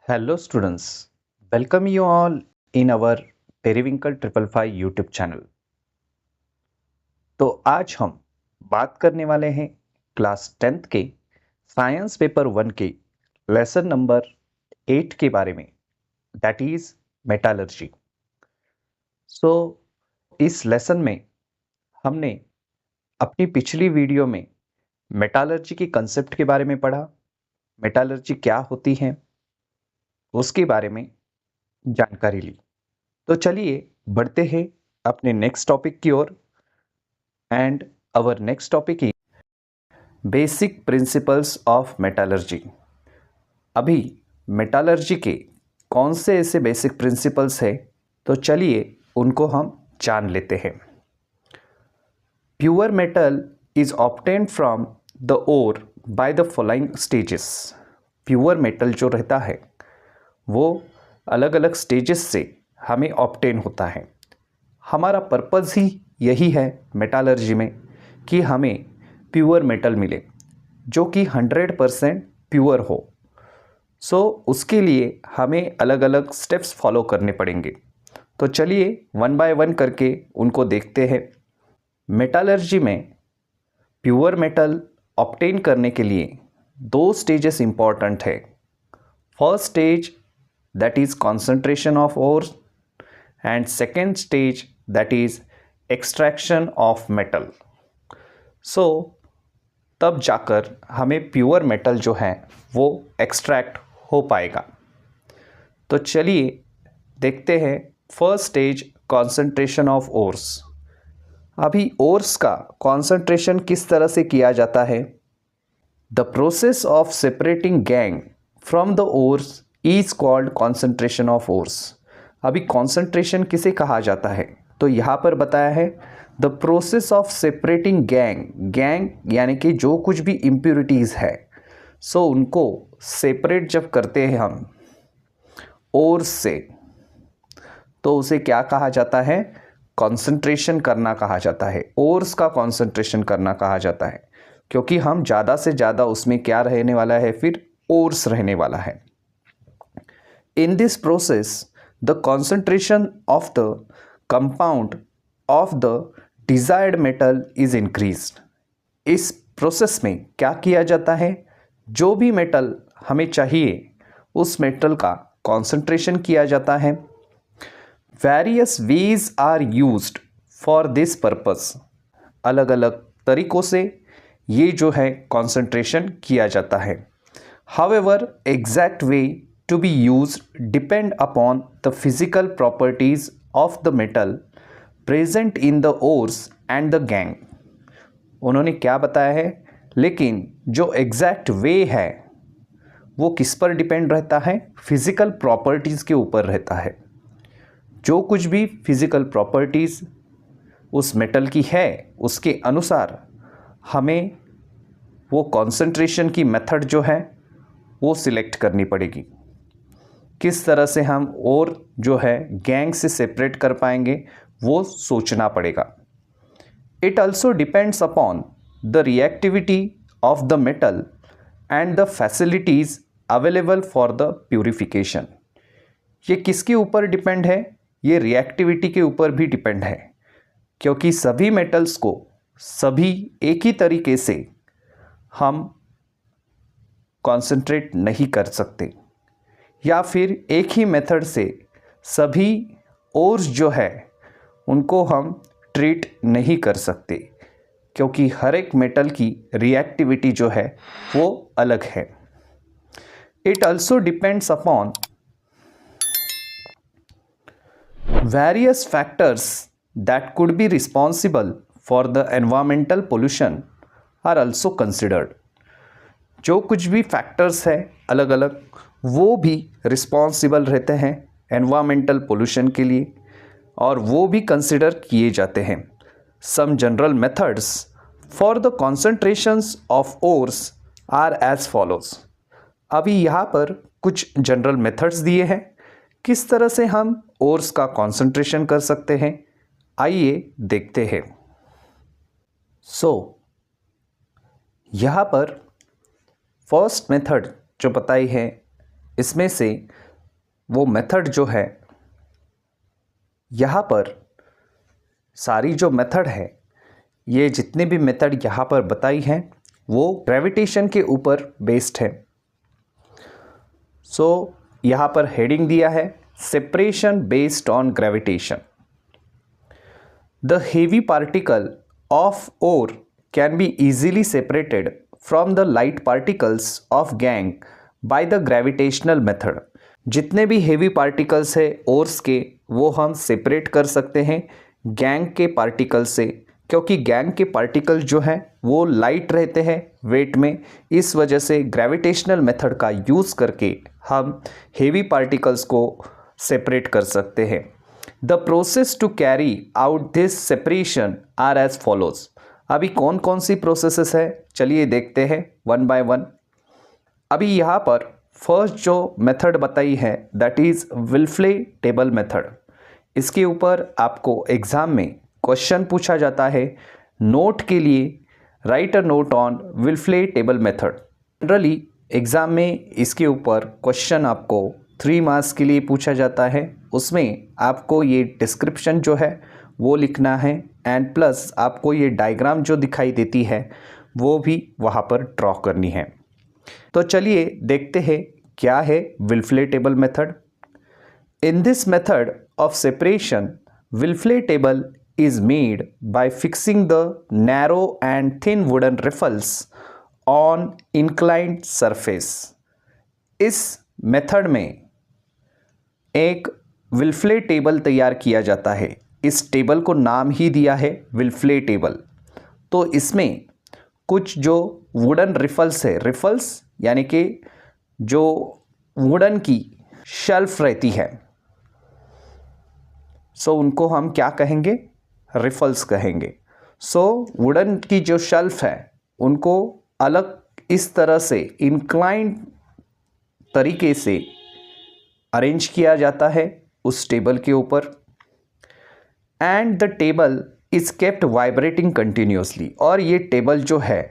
Hello students, welcome you all in our Periwinkle 555 YouTube channel. तो आज हम बात करने वाले हैं क्लास 10th के साइंस पेपर 1 के लेसन नंबर 8 के बारे में, दैट इज मेटालर्जी। सो इस लेसन में हमने अपनी पिछली वीडियो में मेटालर्जी के कंसेप्ट के बारे में पढ़ा, मेटालर्जी क्या होती है उसके बारे में जानकारी ली। तो चलिए बढ़ते हैं अपने नेक्स्ट टॉपिक की ओर। And our next topic is basic principles of metallurgy. अभी मेटालर्जी के कौन से ऐसे बेसिक प्रिंसिपल्स है, तो चलिए उनको हम जान लेते हैं। Pure metal is obtained from the ore by the following stages. Pure metal जो रहता है वो अलग अलग स्टेजेस से हमें ऑब्टेन होता है। हमारा पर्पज़ ही यही है मेटालर्जी में कि हमें प्योर मेटल मिले जो कि 100% प्योर हो। सो उसके लिए हमें अलग अलग स्टेप्स फॉलो करने पड़ेंगे। तो चलिए वन बाय वन करके उनको देखते हैं। मेटालर्जी में प्योर मेटल ऑब्टेन करने के लिए 2 स्टेजेस इंपॉर्टेंट है। First stage that is concentration of ores and second stage that is extraction of metal. So तब जाकर हमें प्योर मेटल जो है वो एक्सट्रैक्ट हो पाएगा। तो चलिए देखते हैं first stage concentration of ores. अभी ओर्स का कॉन्सेंट्रेशन किस तरह से किया जाता है? The process of separating gang from the ores is called concentration of ores. अभी कॉन्सेंट्रेशन किसे कहा जाता है? तो यहाँ पर बताया है the process of separating gang. Gang यानी कि जो कुछ भी इम्प्योरिटीज़ है, सो उनको सेपरेट जब करते हैं हम ओर्स से, तो उसे क्या कहा जाता है? कॉन्सेंट्रेशन करना कहा जाता है। ओर्स का कॉन्सेंट्रेशन करना कहा जाता है, क्योंकि हम ज़्यादा से ज़्यादा उसमें क्या रहने वाला है? फिर ओर्स रहने वाला है। In this process, the concentration of the compound of the desired metal is increased. इस प्रोसेस में क्या किया जाता है? जो भी मेटल हमें चाहिए उस मेटल का कॉन्सेंट्रेशन किया जाता है। Various ways are used for this purpose. अलग अलग तरीकों से ये जो है कॉन्सेंट्रेशन किया जाता है। However, exact way to be used depend upon the physical properties of the metal present in the ores and the gangue. उन्होंने क्या बताया है? लेकिन जो एग्जैक्ट वे है वो किस पर डिपेंड रहता है? फिजिकल प्रॉपर्टीज़ के ऊपर रहता है। जो कुछ भी फिजिकल प्रॉपर्टीज़ उस मेटल की है उसके अनुसार हमें वो कॉन्सेंट्रेशन की मेथड जो है वो सिलेक्ट करनी पड़ेगी। किस तरह से हम और जो है गैंग से सेपरेट कर पाएंगे वो सोचना पड़ेगा। It also depends upon the reactivity of the metal and the facilities available for the purification. ये किसके ऊपर डिपेंड है? ये रिएक्टिविटी के ऊपर भी डिपेंड है, क्योंकि सभी मेटल्स को सभी एक ही तरीके से हम कॉन्सेंट्रेट नहीं कर सकते, या फिर एक ही मेथड से सभी ओर्स जो है उनको हम ट्रीट नहीं कर सकते, क्योंकि हर एक मेटल की रिएक्टिविटी जो है वो अलग है। It also depends upon various factors that could be responsible for the environmental pollution are also considered. जो कुछ भी फैक्टर्स है अलग अलग, वो भी रिस्पॉन्सिबल रहते हैं एनवायरमेंटल पोल्यूशन के लिए, और वो भी कंसिडर किए जाते हैं। Some general methods for the concentrations of ores are as follows. अभी यहाँ पर कुछ जनरल मेथड्स दिए हैं किस तरह से हम ओर्स का कॉन्सेंट्रेशन कर सकते हैं, आइए देखते हैं। सो यहाँ पर फर्स्ट मेथड जो बताई है, इसमें से वो मेथड जो है, यहाँ पर सारी जो मेथड है, ये जितने भी मेथड यहाँ पर बताई हैं वो ग्रेविटेशन के ऊपर बेस्ड है। सो यहाँ पर हेडिंग दिया है separation based on gravitation. The heavy particle of ore can be easily separated from the light particles of gangue by the gravitational method। जितने भी हेवी पार्टिकल्स है ओर्स के, वो हम सेपरेट कर सकते हैं गैंग के पार्टिकल से, क्योंकि गैंग के पार्टिकल जो हैं वो लाइट रहते हैं वेट में। इस वजह से ग्रेविटेशनल मेथड का यूज़ करके हम हेवी पार्टिकल्स को सेपरेट कर सकते हैं। The process to carry out this separation are as follows. अभी कौन कौन सी प्रोसेसेस है, चलिए देखते हैं वन बाय वन। अभी यहाँ पर फर्स्ट जो मेथड बताई है दैट इज़ विल्फ्ले टेबल मेथड। इसके ऊपर आपको एग्ज़ाम में क्वेश्चन पूछा जाता है, नोट के लिए write a note on Wilfley table method. Generally exam में इसके ऊपर क्वेश्चन आपको 3 मार्क्स के लिए पूछा जाता है। उसमें आपको ये डिस्क्रिप्शन जो है वो लिखना है एंड प्लस आपको ये डायग्राम जो दिखाई देती है वो भी वहाँ पर ड्रॉ करनी है। तो चलिए देखते हैं क्या है Wilfley table method. In this method of separation Wilfley table is made by fixing the narrow and thin wooden riffles on inclined surface। इस मेथड में एक विल्फ्ले टेबल तैयार किया जाता है। इस टेबल को नाम ही दिया है विल्फ्ले टेबल। तो इसमें कुछ जो वुडन रिफल्स है, रिफल्स यानी कि जो वुडन की शेल्फ रहती है, सो उनको हम क्या कहेंगे, रिफल्स कहेंगे। सो वुडन की जो शेल्फ है उनको अलग इस तरह से इंक्लाइंड तरीके से अरेंज किया जाता है उस टेबल के ऊपर। And the table is kept vibrating continuously. और ये टेबल जो है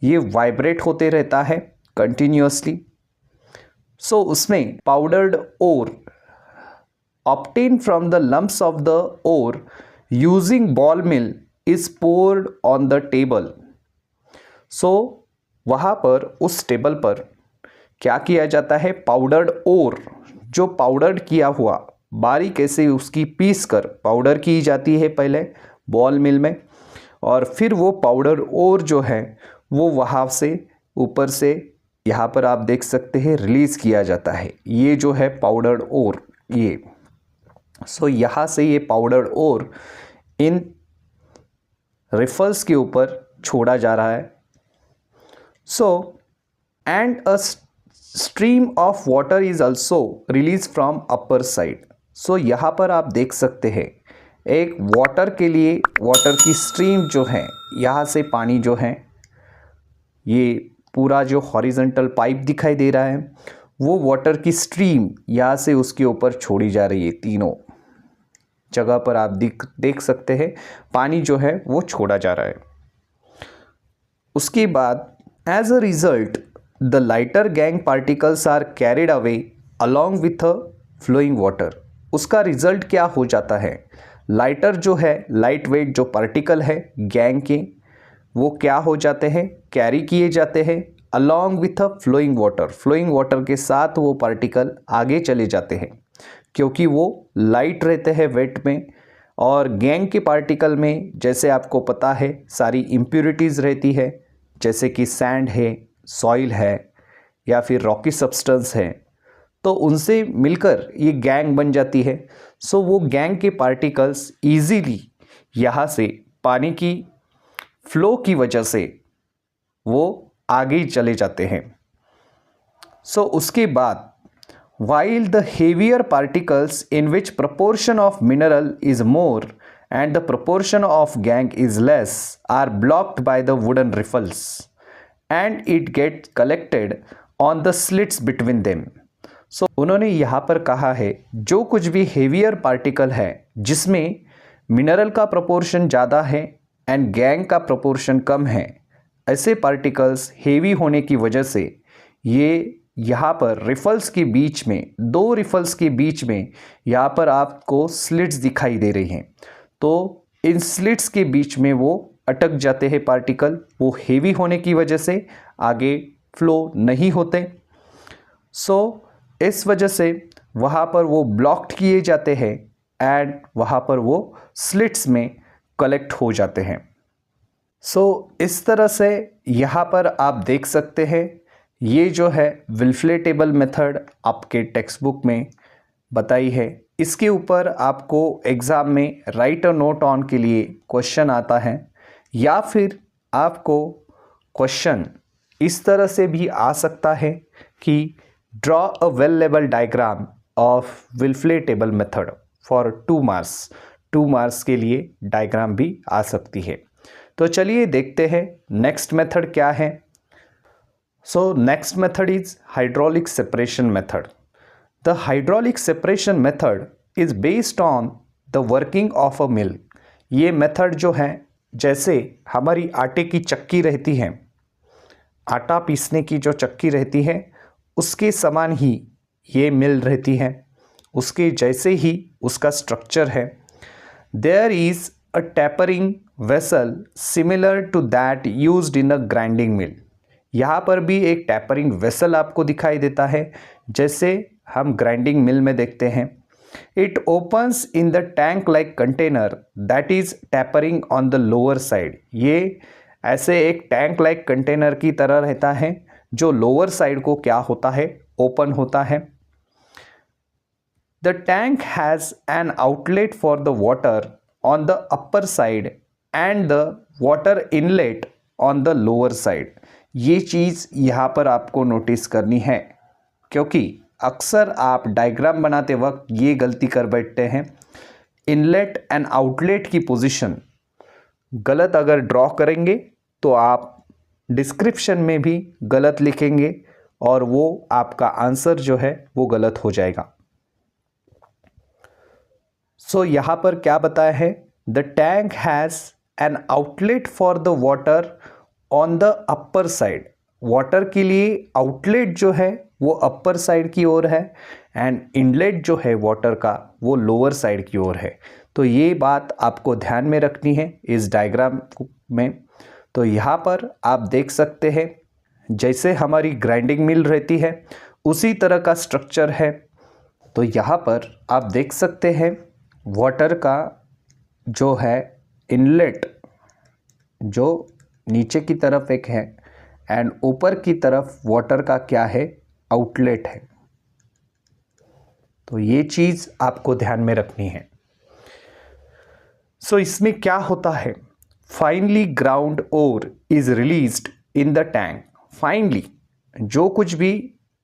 ये वाइब्रेट होते रहता है कंटिन्यूसली। सो उसमें powdered ore obtained from the lumps of the ore using ball mill is poured on the table। so वहाँ पर उस टेबल पर क्या किया जाता है, पाउडर्ड ओर, जो पाउडर किया हुआ बारीक ऐसे उसकी पीस कर पाउडर की जाती है पहले बॉल मिल में, और फिर वो पाउडर ओर जो है वो वहाँ से ऊपर से यहाँ पर आप देख सकते हैं रिलीज़ किया जाता है। ये जो है पाउडर्ड ओर, ये सो यहाँ से ये पाउडर ओर इन रिफल्स के ऊपर छोड़ा जा रहा है। So and a stream of water is also release from upper side. So यहाँ पर आप देख सकते हैं एक वाटर के लिए वाटर की स्ट्रीम जो है, यहाँ से पानी जो है, ये पूरा जो हॉरिजॉन्टल पाइप दिखाई दे रहा है वो वाटर की स्ट्रीम यहाँ से उसके ऊपर छोड़ी जा रही है। तीनों जगह पर आप देख सकते हैं पानी जो है वो छोड़ा जा रहा है। उसके बाद as a result the lighter gangue particles are carried away along with a flowing water. उसका रिजल्ट क्या हो जाता है, लाइटर जो है लाइट वेट जो पार्टिकल है गैंग के, वो क्या हो जाते हैं, कैरी किए जाते हैं along with a flowing water. Flowing water के साथ वो पार्टिकल आगे चले जाते हैं क्योंकि वो लाइट रहते हैं वेट में। और गैंग के पार्टिकल में जैसे आपको पता है सारी इम्प्योरिटीज़ रहती है, जैसे कि सैंड है, सॉइल है या फिर रॉकी सब्सटेंस है, तो उनसे मिलकर ये गैंग बन जाती है। सो वो गैंग के पार्टिकल्स इजीली यहाँ से पानी की फ्लो की वजह से वो आगे चले जाते हैं। सो उसके बाद while the heavier particles in which proportion of mineral is more and the proportion of gangue is less are blocked by the wooden riffles and it gets collected on the slits between them। so उन्होंने यहाँ पर कहा है जो कुछ भी heavier particle है जिसमें मिनरल का प्रोपोर्शन ज़्यादा है एंड गैंग का प्रोपोर्शन कम है, ऐसे पार्टिकल्स हेवी होने की वजह से ये यहाँ पर रिफल्स के बीच में, दो रिफल्स के बीच में यहाँ पर आपको स्लिट्स दिखाई दे रही हैं। तो इन स्लिट्स के बीच में वो अटक जाते हैं पार्टिकल, वो हेवी होने की वजह से आगे फ्लो नहीं होते। सो इस वजह से वहाँ पर वो ब्लॉक्ड किए जाते हैं एंड वहाँ पर वो स्लिट्स में कलेक्ट हो जाते हैं। सो इस तरह से यहाँ पर आप देख सकते हैं, ये जो है विल्फले टेबल मेथड आपके टेक्स्ट बुक में बताई है। इसके ऊपर आपको एग्ज़ाम में राइट अ नोट ऑन के लिए क्वेश्चन आता है, या फिर आपको क्वेश्चन इस तरह से भी आ सकता है कि ड्रॉ अ वेल लेवल diagram of Wilfley table method for 2 marks. 2 marks के लिए डायग्राम भी आ सकती है। तो चलिए देखते हैं नेक्स्ट मेथड क्या है। So next method is hydraulic separation method. The hydraulic separation method is based on the working of a mill. ये मेथड जो है, जैसे हमारी आटे की चक्की रहती है, आटा पीसने की जो चक्की रहती है, उसके समान ही ये मिल रहती है, उसके जैसे ही उसका स्ट्रक्चर है। There is a tapering vessel similar to that used in a grinding mill. यहाँ पर भी एक टैपरिंग वेसल आपको दिखाई देता है, जैसे हम ग्राइंडिंग मिल में देखते हैं। It opens in the tank like container that is tapering on the lower side. ये ऐसे एक टैंक लाइक कंटेनर की तरह रहता है, जो लोअर साइड को क्या होता है, ओपन होता है। The tank has an outlet for the water on the upper side and the water inlet on the lower side. ये चीज़ यहाँ पर आपको नोटिस करनी है, क्योंकि अक्सर आप डायग्राम बनाते वक्त ये गलती कर बैठते हैं। इनलेट एंड आउटलेट की पोजीशन गलत अगर ड्रॉ करेंगे तो आप डिस्क्रिप्शन में भी गलत लिखेंगे और वो आपका आंसर जो है वो गलत हो जाएगा। सो यहाँ पर क्या बताया है, the tank has an outlet for the water on the upper side. Water के लिए आउटलेट जो है वो अपर साइड की ओर है एंड इनलेट जो है वाटर का वो लोअर साइड की ओर है। तो ये बात आपको ध्यान में रखनी है इस डायग्राम में। तो यहाँ पर आप देख सकते हैं, जैसे हमारी ग्राइंडिंग मिल रहती है उसी तरह का स्ट्रक्चर है। तो यहाँ पर आप देख सकते हैं वाटर का जो है इनलेट जो नीचे की तरफ एक है एंड ऊपर की तरफ वाटर का क्या है, आउटलेट है। तो ये चीज़ आपको ध्यान में रखनी है। सो इसमें क्या होता है, finally ground ore is released in the tank. Finally जो कुछ भी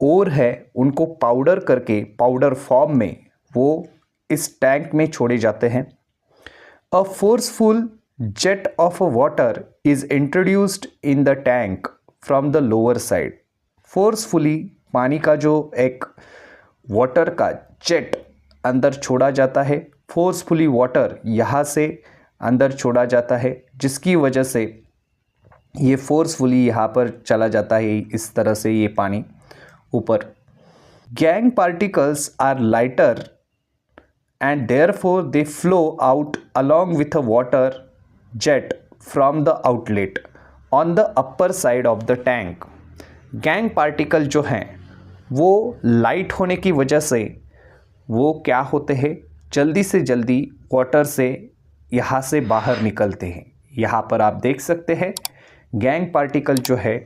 ओर है उनको पाउडर करके पाउडर फॉर्म में वो इस टैंक में छोड़े जाते हैं। अ forceful jet of water is introduced in the tank from the lower side. Forcefully पानी का जो एक वाटर का जेट अंदर छोड़ा जाता है, फोर्सफुली वाटर यहाँ से अंदर छोड़ा जाता है, जिसकी वजह से ये फोर्सफुली यहाँ पर चला जाता है, इस तरह से ये पानी ऊपर। Gangue particles are lighter and therefore they flow out along with a water jet from the outlet on the upper side of the tank. Gangue particle जो हैं वो लाइट होने की वजह से वो क्या होते हैं, जल्दी से जल्दी वाटर से यहाँ से बाहर निकलते हैं। यहाँ पर आप देख सकते हैं गैंग पार्टिकल जो है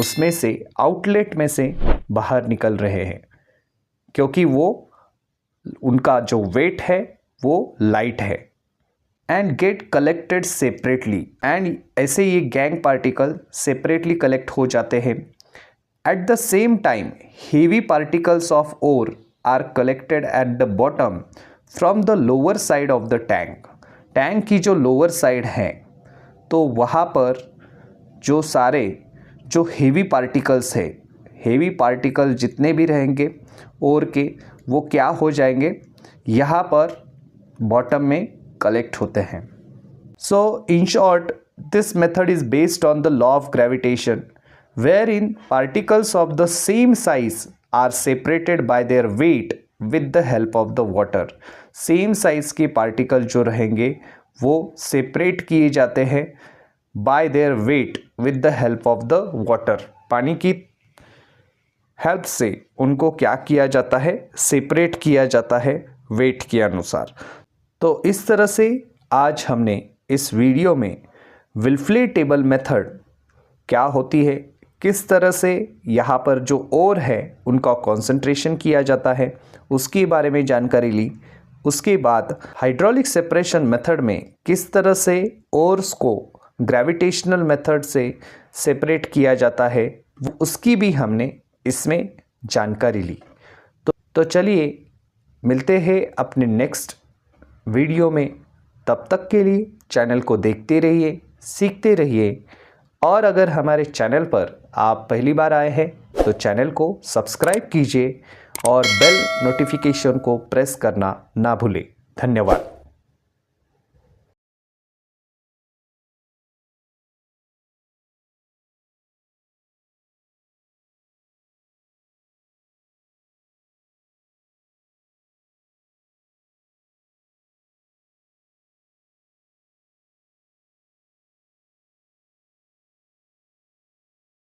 उसमें से आउटलेट में से बाहर निकल रहे हैं, क्योंकि वो उनका जो वेट है वो लाइट है। And get collected separately, and ऐसे ये गैंग पार्टिकल सेपरेटली कलेक्ट हो जाते हैं। At the same time heavy particles of ore are collected at the bottom from the lower side of the tank. Tank की जो lower side है तो वहाँ पर जो सारे जो हेवी पार्टिकल्स है, हेवी पार्टिकल जितने भी रहेंगे ओर के, वो क्या हो जाएंगे, यहाँ पर बॉटम में कलेक्ट होते हैं। So in short, this method is based on the law of gravitation, wherein particles of the same size are separated by their weight with the help of the water. Same size के particle जो रहेंगे वो separate किए जाते हैं by their weight with the help of the water. पानी की help से उनको क्या किया जाता है, सेपरेट किया जाता है वेट के अनुसार। तो इस तरह से आज हमने इस वीडियो में विल्फले टेबल मेथड क्या होती है, किस तरह से यहाँ पर जो ओर है उनका कंसंट्रेशन किया जाता है, उसके बारे में जानकारी ली। उसके बाद हाइड्रोलिक सेपरेशन मेथड में किस तरह से ओर्स को ग्रेविटेशनल मेथड से सेपरेट किया जाता है, उसकी भी हमने इसमें जानकारी ली। तो चलिए मिलते हैं अपने नेक्स्ट वीडियो में। तब तक के लिए चैनल को देखते रहिए, सीखते रहिए, और अगर हमारे चैनल पर आप पहली बार आए हैं तो चैनल को सब्सक्राइब कीजिए और बेल नोटिफिकेशन को प्रेस करना ना भूलें। धन्यवाद।